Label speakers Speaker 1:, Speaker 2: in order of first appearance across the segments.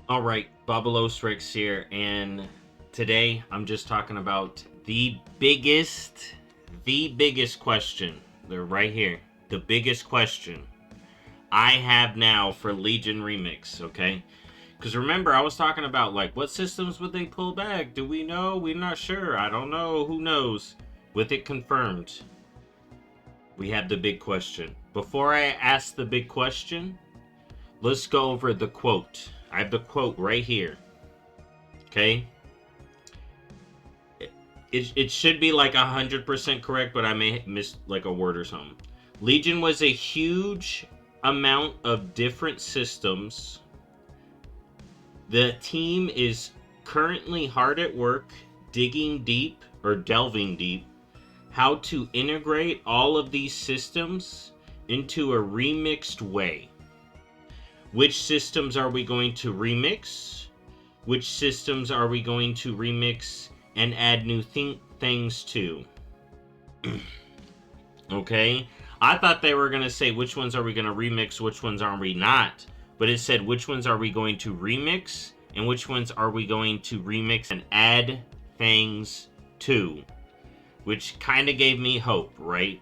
Speaker 1: Alright, BobalosRex here, and today I'm just talking about the biggest question. They're right here. The biggest question I have now for Legion Remix, okay? Because remember, I was talking about, like, what systems would they pull back? Do we know? We're not sure. I don't know. Who knows? With it confirmed, we have the big question. Before I ask the big question, let's go over the quote. I have the quote right here. Okay? It should be like 100% correct, but I may miss like a word or something. Legion was a huge amount of different systems. The team is currently hard at work digging deep or delving deep how to integrate all of these systems into a remixed way. Which systems are we going to remix? Which systems are we going to remix and add new things to? Okay? I thought they were going to say which ones are we going to remix, which ones are we not. But it said which ones are we going to remix and which ones are we going to remix and add things to. Which kind of gave me hope, right?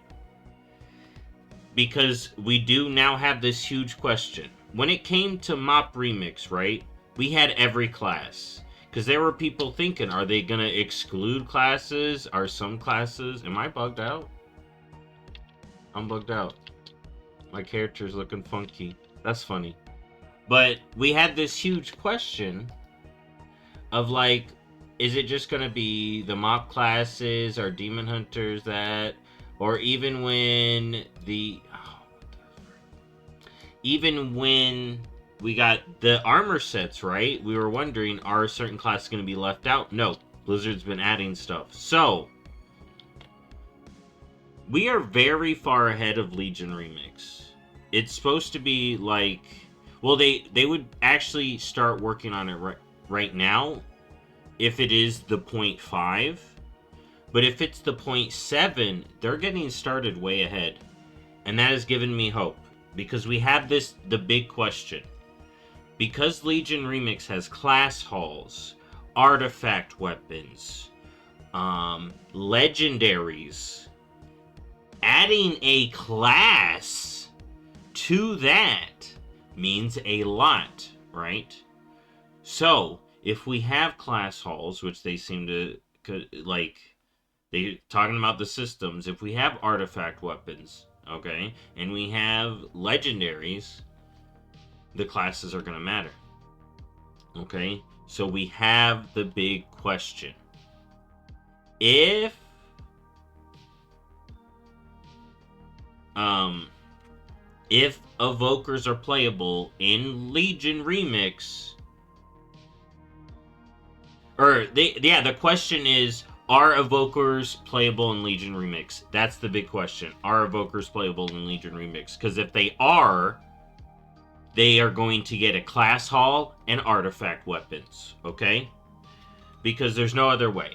Speaker 1: Because we do now have this huge question. When it came to Mop Remix, right? We had every class. Because there were people thinking, are they going to exclude classes? Are some classes... Am I bugged out? I'm bugged out. My character's looking funky. That's funny. But we had this huge question of like, is it just going to be the Mop classes or Demon Hunters that... Or even when the... Even when we got the armor sets, right? We were wondering, are certain classes going to be left out? No. Blizzard's been adding stuff. So, we are very far ahead of Legion Remix. It's supposed to be like... Well, they would actually start working on it right now if it is the 0.5. But if it's the 0.7, they're getting started way ahead. And that has given me hope. Because we have the big question. Because Legion Remix has class halls, artifact weapons, legendaries, adding a class to that means a lot, right? So, if we have class halls, which they seem to, like, they're talking about the systems, if we have artifact weapons, okay, and we have legendaries, the classes are going to matter. Okay, so we have the big question. If Evokers are playable in Legion Remix, or the question is, are Evokers playable in Legion Remix? That's the big question. Are Evokers playable in Legion Remix? Because if they are going to get a class hall and artifact weapons, okay? Because there's no other way.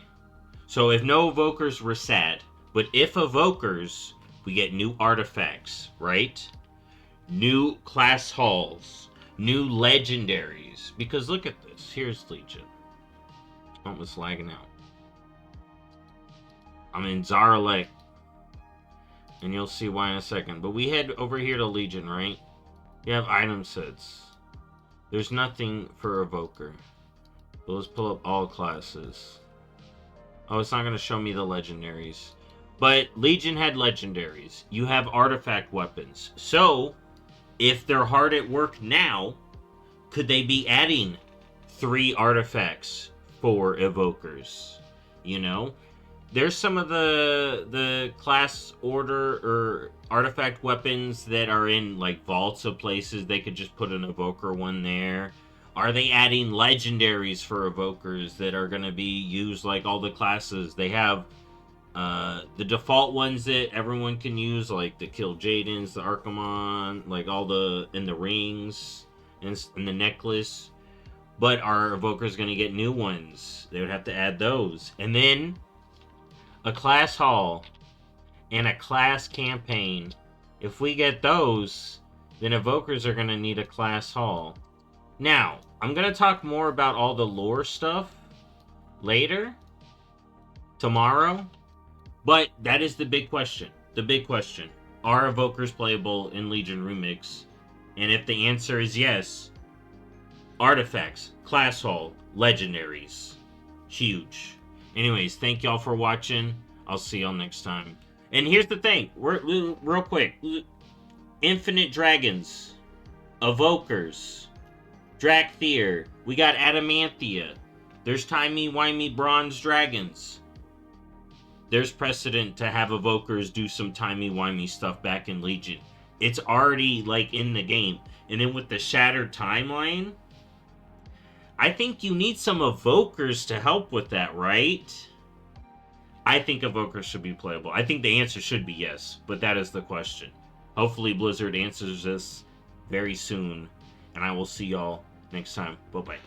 Speaker 1: So if no Evokers, we're sad. But if Evokers, we get new artifacts, right? New class halls, new legendaries. Because look at this. Here's Legion. Almost lagging out. I'm in Zaralek. And you'll see why in a second. But we head over here to Legion, right? You have item sets. There's nothing for Evoker. But let's pull up all classes. Oh, it's not going to show me the legendaries. But Legion had legendaries. You have artifact weapons. So, if they're hard at work now, could they be adding 3 artifacts for Evokers? You know? There's some of the class order or artifact weapons that are in like vaults of places. They could just put an Evoker one there. Are they adding legendaries for Evokers that are going to be used like all the classes? They have the default ones that everyone can use, like the Kill Jadens, the Archimon, like all the in the rings and the necklace. But are Evokers going to get new ones? They would have to add those. And then a class hall and a class campaign. If we get those, then Evokers are going to need a class hall. Now, I'm going to talk more about all the lore stuff later, tomorrow. But that is the big question. The big question. Are Evokers playable in Legion Remix? And if the answer is yes, artifacts, class hall, legendaries. Huge. Anyways, thank y'all for watching. I'll see y'all next time. And here's the thing. Real quick. Infinite Dragons. Evokers. Drakthir. We got Adamantia. There's timey-wimey bronze dragons. There's precedent to have Evokers do some timey-wimey stuff back in Legion. It's already, like, in the game. And then with the shattered timeline, I think you need some Evokers to help with that, right? I think Evokers should be playable. I think the answer should be yes, but that is the question. Hopefully Blizzard answers this very soon, and I will see y'all next time. Bye-bye.